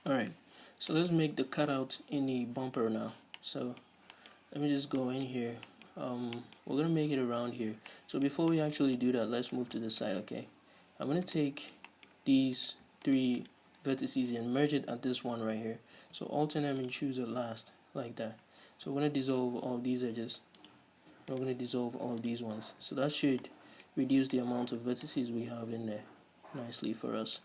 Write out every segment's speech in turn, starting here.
Alright, so let's make the cutout in the bumper now. So let me just go in here. We're gonna make it around here. So before we actually do that, let's move to the side. Okay, I'm gonna take these three vertices and merge it at this one right here. So alternate them and choose at last, like that. So we're gonna dissolve all these edges. We're gonna dissolve all these ones. So that should reduce the amount of vertices we have in there nicely for us.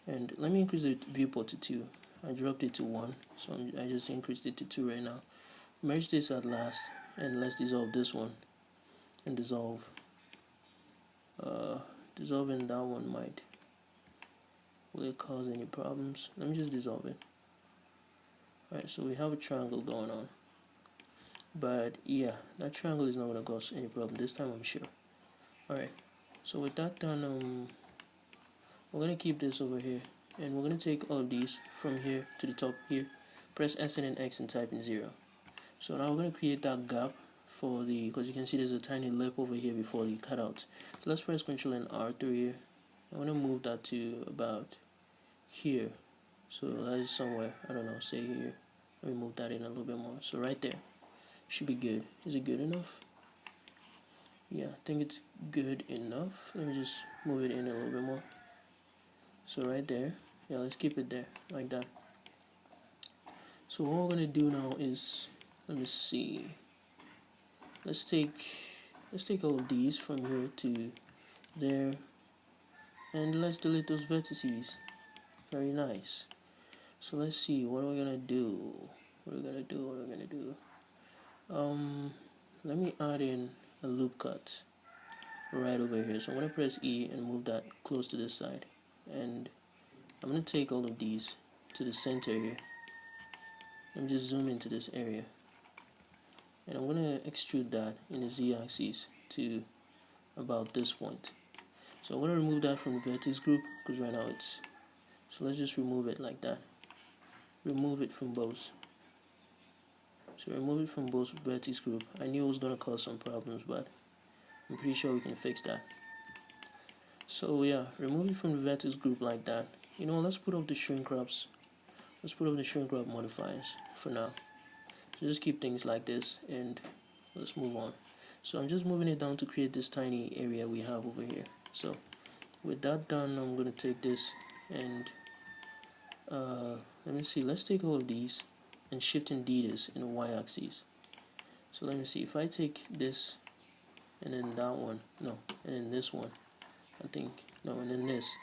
And let me increase the viewport to 2. I dropped it to 1, so I just increased it to 2 right now. Merge this at last, and let's dissolve this one. And dissolve. Dissolving that one might. Will it cause any problems? Let me just dissolve it. Alright, so we have a triangle going on. But yeah, that triangle is not going to cause any problem this time, I'm sure. Alright, so with that done, we're going to keep this over here. And we're going to take all of these from here to the top here. Press S and X and type in 0. So now we're going to create that gap for the, because you can see there's a tiny lip over here before the cutout. So let's press Ctrl and R through here. I want to move that to about here. So that is somewhere, I don't know, say here. Let me move that in a little bit more. So right there. Should be good. Is it good enough? Yeah, I think it's good enough. Let me just move it in a little bit more. So right there. Yeah, let's keep it there, like that. So what we're gonna do now is, let me see. Let's take all of these from here to there, and let's delete those vertices. Very nice. So let's see what we're gonna do. Let me add in a loop cut right over here. So I'm gonna press E and move that close to this side, and I'm gonna take all of these to the center here. Let me just zoom into this area, and I'm gonna extrude that in the Z-axis to about this point. So I'm gonna remove that from the vertex group because right now it's, so let's just remove it like that. Remove it from both. So remove it from both vertex group. I knew it was gonna cause some problems, but I'm pretty sure we can fix that. So yeah, remove it from the vertex group like that. You know, let's put up the Shrinkwraps. Let's put up the Shrinkwrap modifiers for now. So just keep things like this, and let's move on. So I'm just moving it down to create this tiny area we have over here. So with that done, I'm gonna take this and let me see. Let's take all of these and shift and D this in the Y-axis. So let me see, if I take this and then that one, no, and then this one, I think, no, and then this,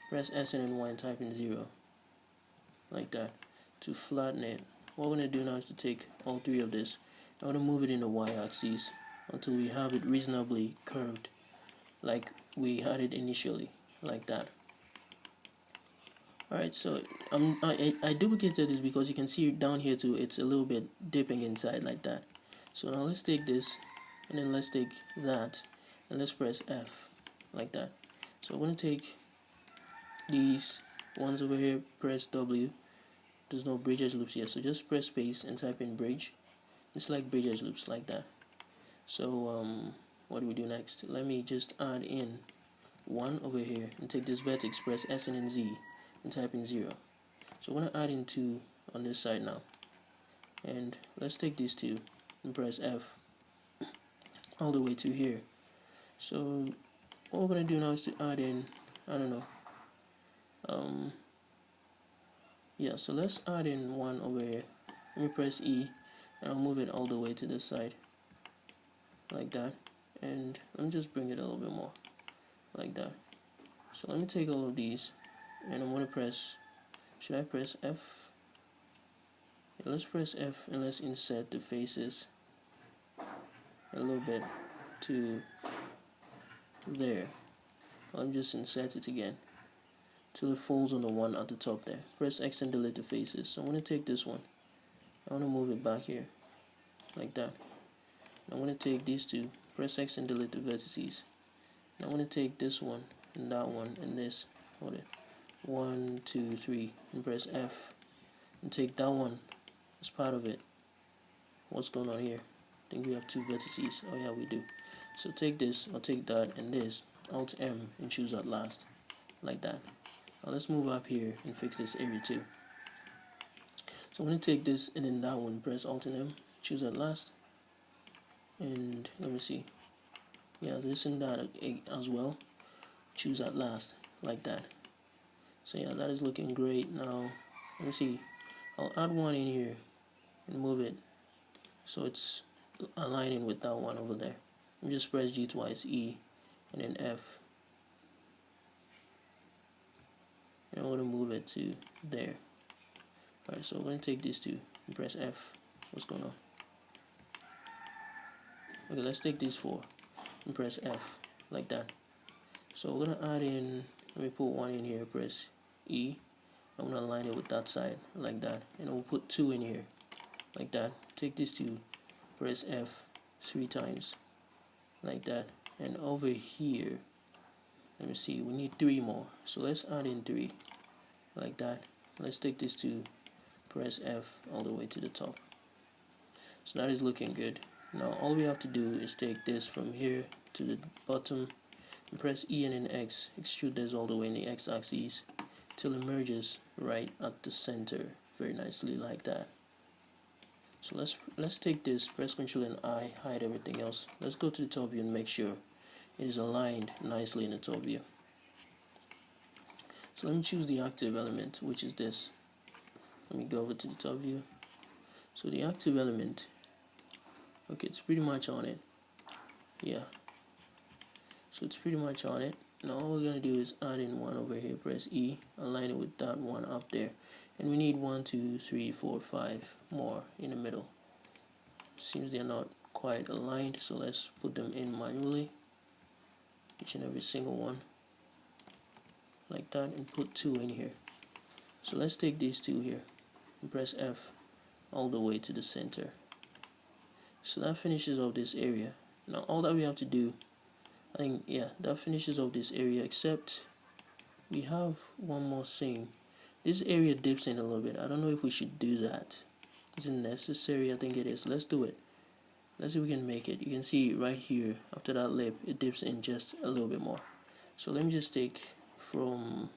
press S and then Y and type in 0, like that, to flatten it. What we're going to do now is to take all three of this. I want to move it in the Y-axis until we have it reasonably curved, like we had it initially, like that. Alright, so I duplicated this because you can see down here too, it's a little bit dipping inside like that. So now let's take this, and then let's take that, and let's press F, like that. So I'm going to take these ones over here, press W. There's no bridge edge loops here, so just press space and type in bridge. It's like bridge edge loops, like that. So what do we do next? Let me just add in one over here, and take this vertex, press S and then Z, and type in 0. So we're going to add in 2 on this side now. And let's take these 2 and press F all the way to here. So what we're going to do now is to add in, I don't know, yeah, so let's add in one over here. Let me press E, and I'll move it all the way to this side, like that. And let me just bring it a little bit more, like that. So let me take all of these, and I'm going to press, should I press F? Yeah, let's press F, and let's insert the faces a little bit to there. I'll just insert it again till it falls on the one at the top there. Press X and delete the faces. So I'm going to take this one. I want to move it back here, like that. I'm going to take these 2. Press X and delete the vertices. I'm going to take this one and that one and this. Hold it. 1, 2, 3, and press F, and take that one as part of it. What's going on here? I think we have 2 vertices. Oh yeah, we do. So take this, I'll take that and this, Alt M, and choose at last, like that. Now let's move up here and fix this area too. So I'm going to take this and then that one, press Alt and M, choose at last, and let me see, yeah, this and that as well, choose at last, like that. So yeah, that is looking great. Now let me see, I'll add one in here and move it so it's aligning with that one over there. And just press G twice, E, and then F, and I'm going to move it to there. Alright, so we're going to take these two and press F. What's going on? Okay, let's take these four and press F, like that. So we're going to add in, let me put one in here, press E. I'm going to align it with that side, like that. And we'll put two in here, like that. Take these two, press F 3 times, like that. And over here, let me see, we need 3 more. So let's add in 3, like that. Let's take these two, press F all the way to the top. So that is looking good. Now all we have to do is take this from here to the bottom and press E and then X, extrude this all the way in the X axis till it merges right at the center very nicely, like that. So let's take this, press Ctrl and I, hide everything else. Let's go to the top view and make sure it is aligned nicely in the top view. So let me choose the active element, which is this. Let me go over to the top view. So the active element, okay, it's pretty much on it. Yeah. So it's pretty much on it. Now all we're gonna do is add in one over here, press E, align it with that one up there. And we need 1, 2, 3, 4, 5 more in the middle. Seems they're not quite aligned, so let's put them in manually. Each and every single one. Like that, and put 2 in here. So let's take these 2 here and press F all the way to the center. So that finishes off this area. Now all that we have to do, I think, yeah, that finishes off this area, except we have one more thing. This area dips in a little bit. I don't know if we should do that. Is it necessary? I think it is. Let's do it. Let's see if we can make it. You can see right here, after that lip, it dips in just a little bit more. So let me just take from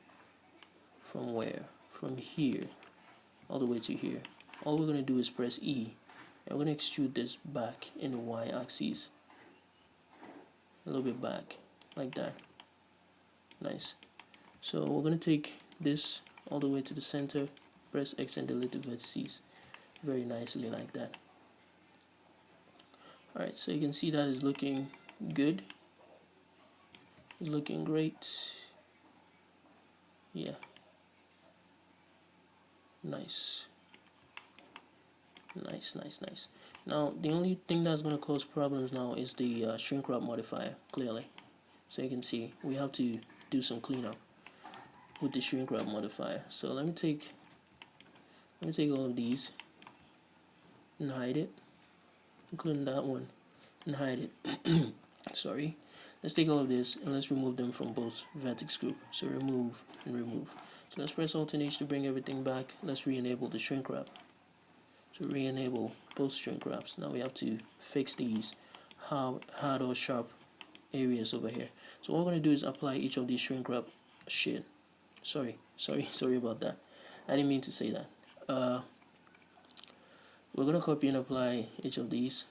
where? From here all the way to here. All we're going to do is press E, and we're going to extrude this back in the Y axis. A little bit back, like that. Nice. So we're going to take this all the way to the center, press X and delete the vertices very nicely, like that. Alright, so you can see that is looking good. It's looking great. Yeah. Nice. Nice. Now the only thing that's going to cause problems now is the Shrinkwrap modifier, clearly. So you can see we have to do some cleanup with the Shrinkwrap modifier. So let me take all of these and hide it, including that one, and hide it. Sorry. Let's take all of this and let's remove them from both vertex group. So remove and remove. So let's press Alt and H to bring everything back. Let's re-enable the Shrinkwrap. So re-enable both Shrinkwraps. Now we have to fix these hard or sharp areas over here. So what we're going to do is apply each of these Shrinkwrap shit. Sorry about that. I didn't mean to say that. We're going to copy and apply each of these,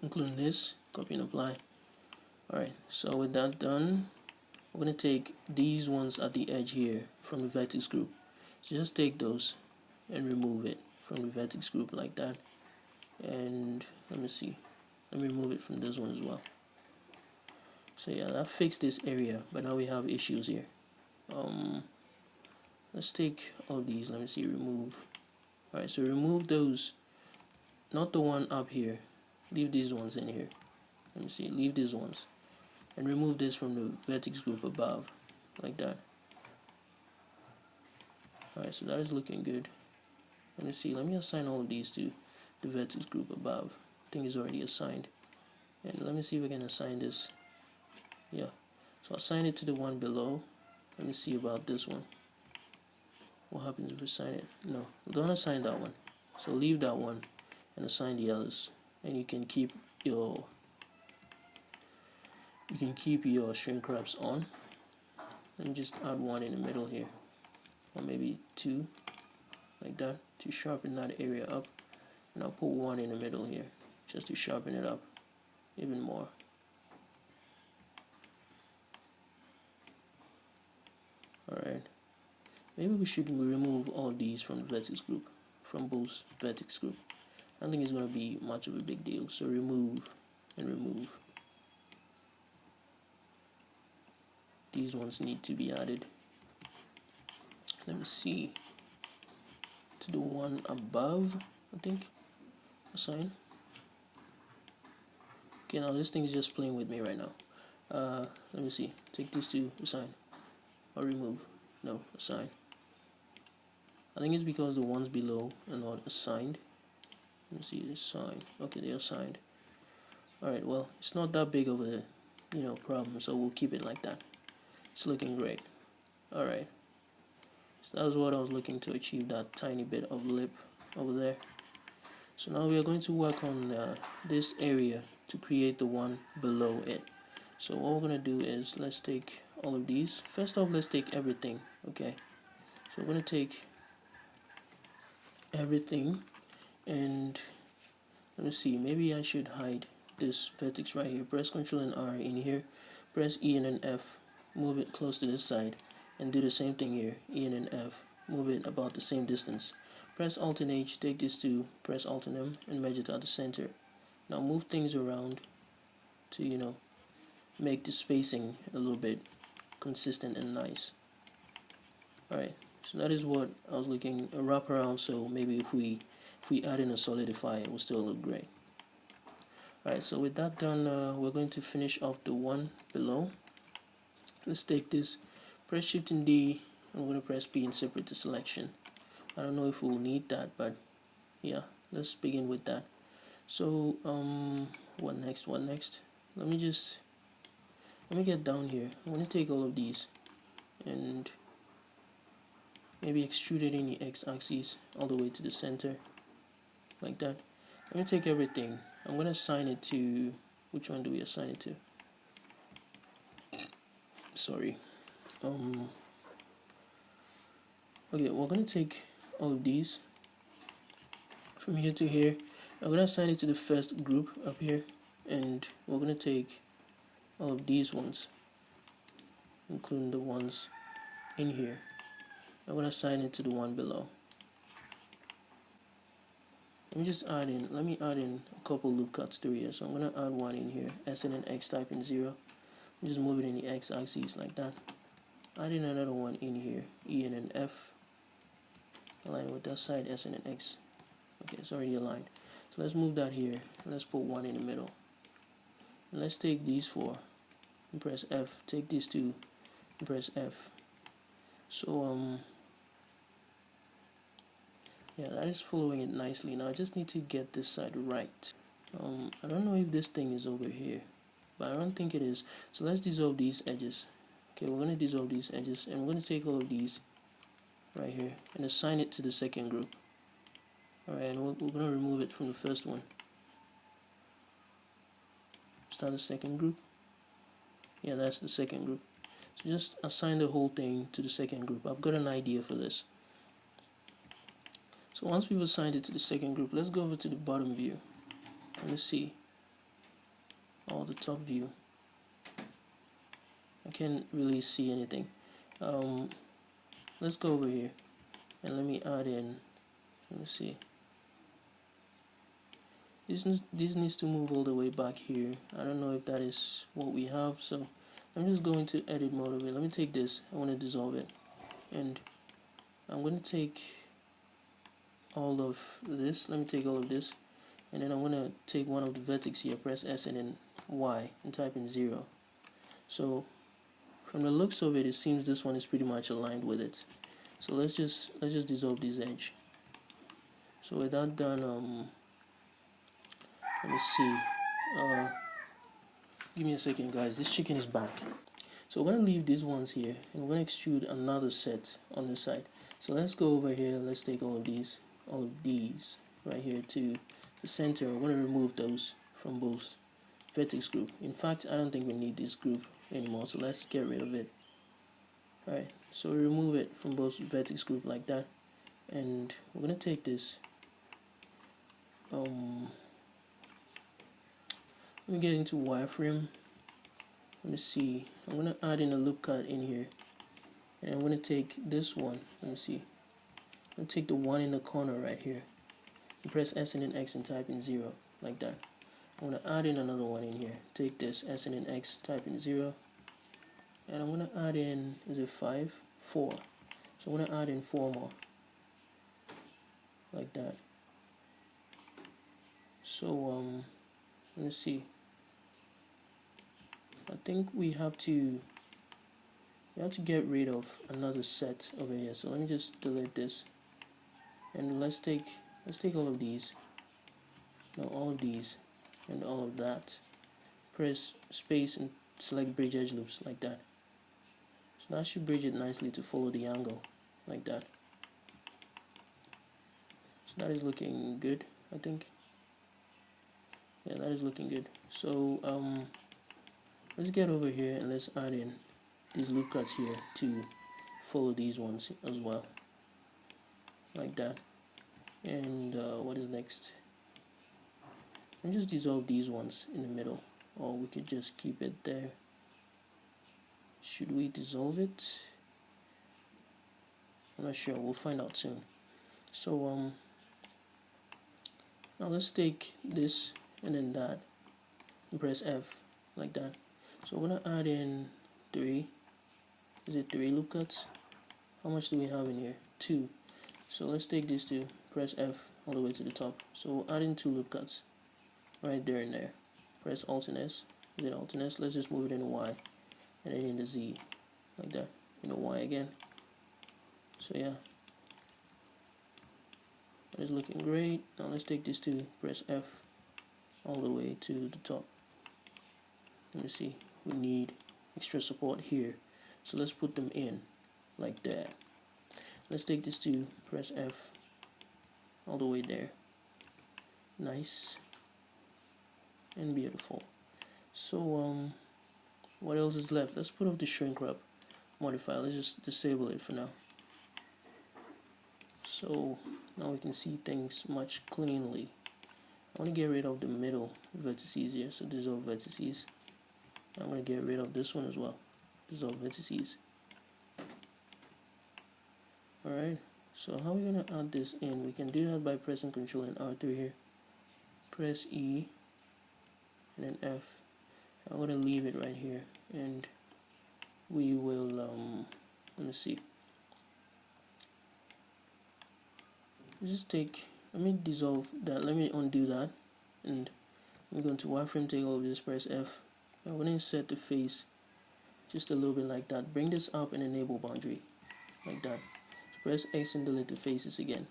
including this. Copy and apply. Alright, so with that done, we're going to take these ones at the edge here from the vertex group. So just take those and remove it from the vertex group, like that. And let me see, let me remove it from this one as well. So yeah, that fixed this area, but now we have issues here. Let's take all these. Let me see, remove. Alright, so remove those, not the one up here. Leave these ones in here. Let me see, leave these ones. And remove this from the vertex group above, like that. Alright, so that is looking good. Let me see, let me assign all of these to the vertex group above. I think it's already assigned. And let me see if we can assign this. Yeah, so assign it to the one below. Let me see about this one. What happens if we assign it? No, don't assign that one. So leave that one and assign the others. And you can keep your Shrinkwraps on. And just add one in the middle here. Or maybe 2. like that to sharpen that area up, and I'll put one in the middle here just to sharpen it up even more. Alright, maybe we should remove all of these from the vertex group, from both vertex group. I don't think it's going to be much of a big deal, so remove and remove. These ones need to be added. Let me see, to the one above, I think, assign. Okay, now this thing is just playing with me right now. Let me see, take these two, assign, or remove, no, assign. I think it's because the ones below are not assigned. Let me see, assign, okay, they're assigned. Alright, well, it's not that big of a, problem, so we'll keep it like that. It's looking great. Alright, so that was what I was looking to achieve, that tiny bit of lip over there. So now we are going to work on this area to create the one below it. So what we're going to do is, let's take all of these. First off, let's take everything, okay? So we're going to take everything, and let me see, maybe I should hide this vertex right here. Press Ctrl and R in here, press E and then F, move it close to this side, and do the same thing here, E and then F, move it about the same distance. Press Alt and H, take these two, press Alt and M, and merge it at the center. Now move things around to, make the spacing a little bit consistent and nice. Alright, so that is what I was looking, a wraparound, so maybe if we add in a solidify, it will still look great. Alright, so with that done, we're going to finish off the one below. Let's take this, press Shift and D, I'm going to press P and separate the selection. I don't know if we'll need that, but yeah, let's begin with that. So what next? Let me get down here. I'm going to take all of these and maybe extrude it in the x-axis all the way to the center, like that. I'm going to take everything. I'm going to assign it to, which one do we assign it to? Sorry. Okay, we're going to take all of these from here to here. I'm going to assign it to the first group up here, and we're going to take all of these ones, including the ones in here. I'm going to assign it to the one below. Let me add in a couple loop cuts through here. So I'm going to add one in here, S and then X type in 0. Just move it in the X axis like that. Add in another one in here, E and then F. Align with that side, S and then X. Okay, it's already aligned. So let's move that here. Let's put one in the middle. And let's take these four and press F. Take these two and press F. So yeah, that is following it nicely. Now I just need to get this side right. I don't know if this thing is over here, but I don't think it is. So let's dissolve these edges. Okay, we're going to dissolve these edges, and we're going to take all of these right here and assign it to the second group. Alright, and we're going to remove it from the first one. Start the second group. Yeah, that's the second group. So just assign the whole thing to the second group. I've got an idea for this. So once we've assigned it to the second group, let's go over to the bottom view. Let me see. Oh, the top view. I can't really see anything. Let's go over here and let me add in. Let me see. This needs to move all the way back here. I don't know if that is what we have, so I'm just going to edit mode of it. Let me take this. I want to dissolve it, and I'm going to take all of this. Let me take all of this, and then I'm going to take one of the vertex here, press S and then Y, and type in 0. So from the looks of it, it seems this one is pretty much aligned with it. So let's just dissolve this edge. So with that done, let me see. Give me a second, guys. This chicken is back. So we're going to leave these ones here, and we're going to extrude another set on this side. So let's go over here. Let's take all of these right here to the center. We're going to remove those from both vertex group. In fact, I don't think we need this group anymore, so let's get rid of it. Alright, so we remove it from both vertex group like that, and we're gonna take this. Let me get into wireframe. Let me see. I'm gonna add in a loop cut in here, and I'm gonna take this one. Let me see. I'm gonna take the one in the corner right here. And press S and then X and type in 0 like that. I'm gonna add in another one in here. Take this S and then X, type in 0, and I'm gonna add in, is it 5? 4. So I'm gonna add in 4 more like that. So let me see. I think we have to get rid of another set over here. So let me just delete this, and let's take all of these. No, all of these and all of that. Press space and select bridge edge loops like that. So that should bridge it nicely to follow the angle like that. So that is looking good, I think. Yeah, that is looking good. So let's get over here and let's add in these loop cuts here to follow these ones as well like that. And what is next? And just dissolve these ones in the middle, or we could just keep it there. Should we dissolve it? I'm not sure, we'll find out soon. So now let's take this and then that and press F like that. So we're gonna add in 3. Is it 3 loop cuts? How much do we have in here? 2. So let's take these 2, press F all the way to the top. So we'll add in 2 loop cuts right there and there. Press Alt and S. Is it Alt and S? Let's just move it in Y and then in the Z like that. In the Y again. So yeah, that is looking great. Now let's take these 2, press F all the way to the top. Let me see. We need extra support here, so let's put them in like that. Let's take these 2, press F all the way there. Nice and beautiful. So what else is left? Let's put off the Shrinkwrap modifier. Let's just disable it for now. So now we can see things much cleanly. I want to get rid of the middle vertices here, so dissolve vertices. I'm going to get rid of this one as well. Dissolve vertices. Alright, so how are we going to add this in? We can do that by pressing Ctrl and R3 here. Press E and then F. I'm going to leave it right here, and we will, let me see. Just take, let me dissolve that, let me undo that, and I'm going to wireframe, take all of this, press F. I'm going to insert the face just a little bit like that. Bring this up and enable boundary like that. So press X and delete the faces again.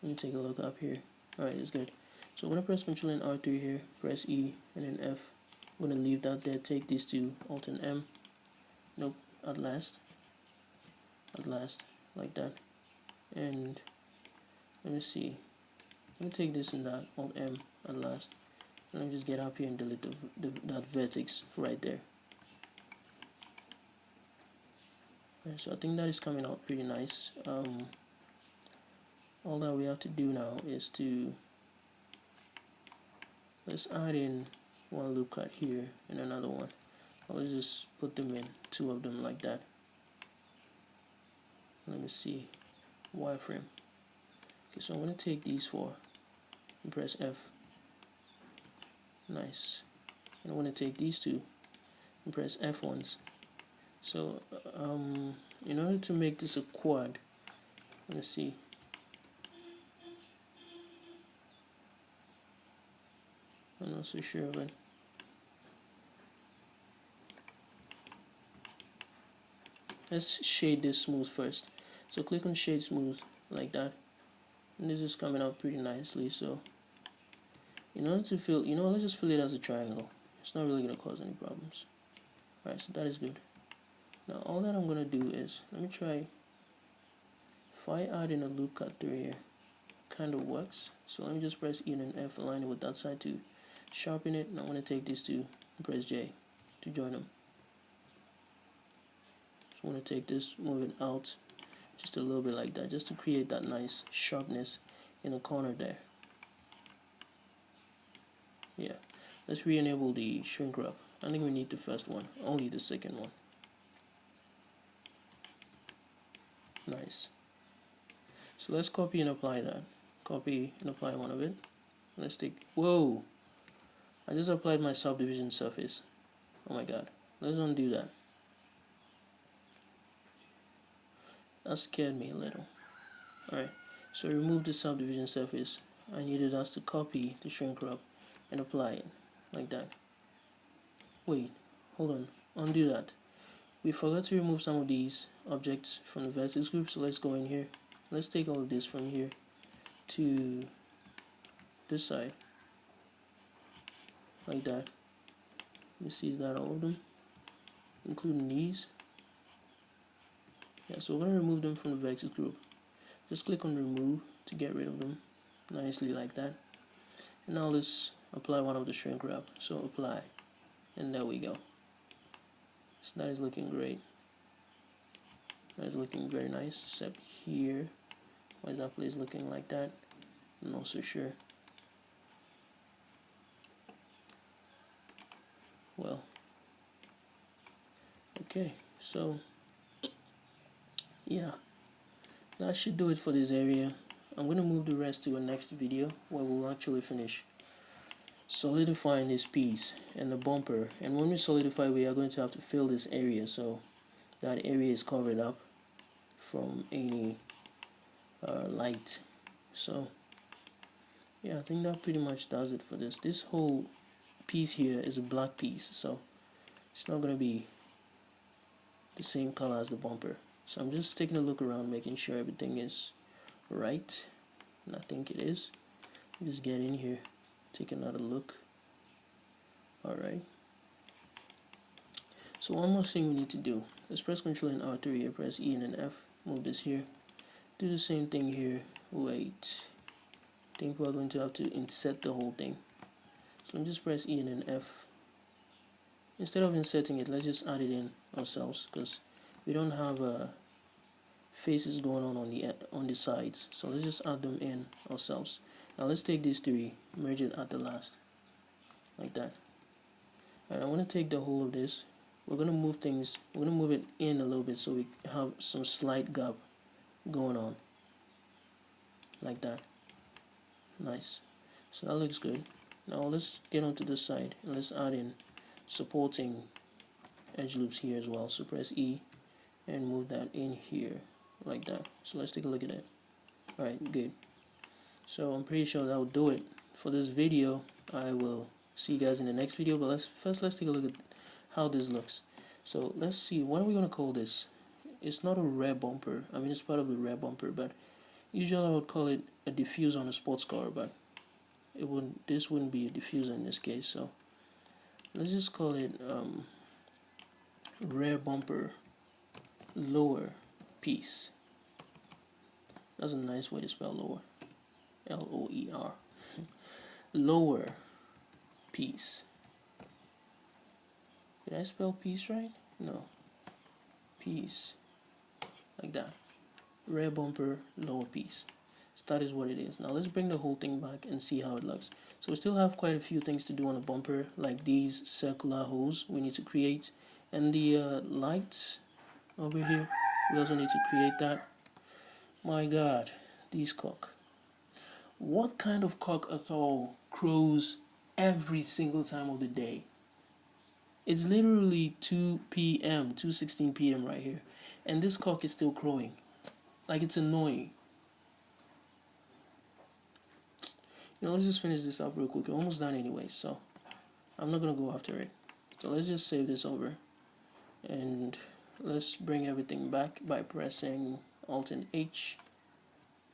Let me take a look up here. Alright, it's good. So I'm going to press Ctrl and R3 here, press E and then F. I'm going to leave that there, take these 2, Alt and M. Nope, at last, like that. And let me see. Let me take this and that, Alt M at last. Let me just get up here and delete that vertex right there. Right, so I think that is coming out pretty nice. All that we have to do now is to, let's add in 1 loop cut here and another one. Let's just put them in, 2 of them like that. Let me see, wireframe. Okay, so I'm going to take these 4 and press F. Nice. And I'm going to take these 2 and press F once. So in order to make this a quad, let's see. I'm not so sure of it. Let's shade this smooth first. So click on shade smooth like that, and this is coming out pretty nicely. So in order to fill, let's just fill it as a triangle. It's not really going to cause any problems. Alright, so that is good. Now all that I'm going to do is, let me try, if I add in a loop cut through here, kind of works. So let me just press E and F, align it with that side to sharpen it. Now I'm going to take these 2 and press J to join them. So I'm going to take this, move it out, just a little bit like that, just to create that nice sharpness in the corner there. Yeah, let's re-enable the shrink wrap. I think we need the first one, only the second one. Nice. So let's copy and apply that. Copy and apply one of it. Let's take, whoa, I just applied my subdivision surface. Oh my god, let's undo that. That scared me a little. Alright, so remove the subdivision surface. I needed us to copy the shrink wrap and apply it like that. Wait, hold on, undo that. We forgot to remove some of these objects from the vertex group, so let's go in here. Let's take all of this from here to this side like that. You see that, all of them, including these. Yeah, so we're going to remove them from the vertex group. Just click on remove to get rid of them nicely like that. And now let's apply one of the shrink wrap. So apply, and there we go. So that is looking great. That is looking very nice, except here. Why is that place looking like that? I'm not so sure. Well, okay, so yeah, that should do it for this area. I'm going to move the rest to a next video where we'll actually finish solidifying this piece and the bumper. And when we solidify, we are going to have to fill this area so that area is covered up from any light. So yeah, I think that pretty much does it for this. This whole piece here is a black piece, so it's not going to be the same color as the bumper. So I'm just taking a look around, making sure everything is right, and I think it is. Just get in here, take another look. Alright, so one more thing we need to do. Let's press Ctrl and R3 here, press E and then F, move this here. Do the same thing here. Wait, I think we're going to have to insert the whole thing. So just press E and then F. Instead of inserting it, let's just add it in ourselves, because we don't have faces going on the sides. So let's just add them in ourselves. Now let's take these three, merge it at the last, like that. Alright, I want to take the whole of this. We're going to move things, we're going to move it in a little bit so we have some slight gap going on, like that. Nice. So that looks good. Now let's get onto this side and let's add in supporting edge loops here as well. So press E and move that in here like that. So let's take a look at it. Alright, good. So I'm pretty sure that will do it for this video. I will see you guys in the next video, but let's take a look at how this looks. So let's see, what are we going to call this? It's not a rear bumper. I mean, it's part of the rear bumper, but usually I would call it a diffuser on a sports car, but this wouldn't be a diffuser in this case. So let's just call it rear bumper lower piece. That's a nice way to spell lower. L-O-E-R. Lower piece. Did I spell piece right? No. Piece. Like that. Rear bumper lower piece. So that is what it is. Now let's bring the whole thing back and see how it looks. So we still have quite a few things to do on the bumper, like these circular holes we need to create, and the lights over here, we also need to create that. My god, these cock. What kind of cock at all crows every single time of the day? It's literally 2 p.m., 2:16 p.m. right here, and this cock is still crowing. Like, it's annoying. You know, let's just finish this up real quick. We're almost done anyway, so I'm not going to go after it. So let's just save this over. And let's bring everything back by pressing Alt and H.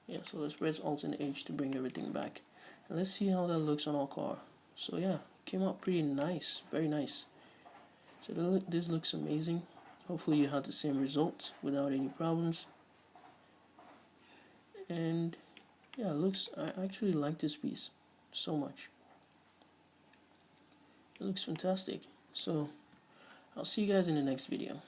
Yeah, so let's press Alt and H to bring everything back. And let's see how that looks on our car. So yeah, came out pretty nice. Very nice. So this looks amazing. Hopefully you had the same result without any problems. And yeah, I actually like this piece so much. It looks fantastic. So I'll see you guys in the next video.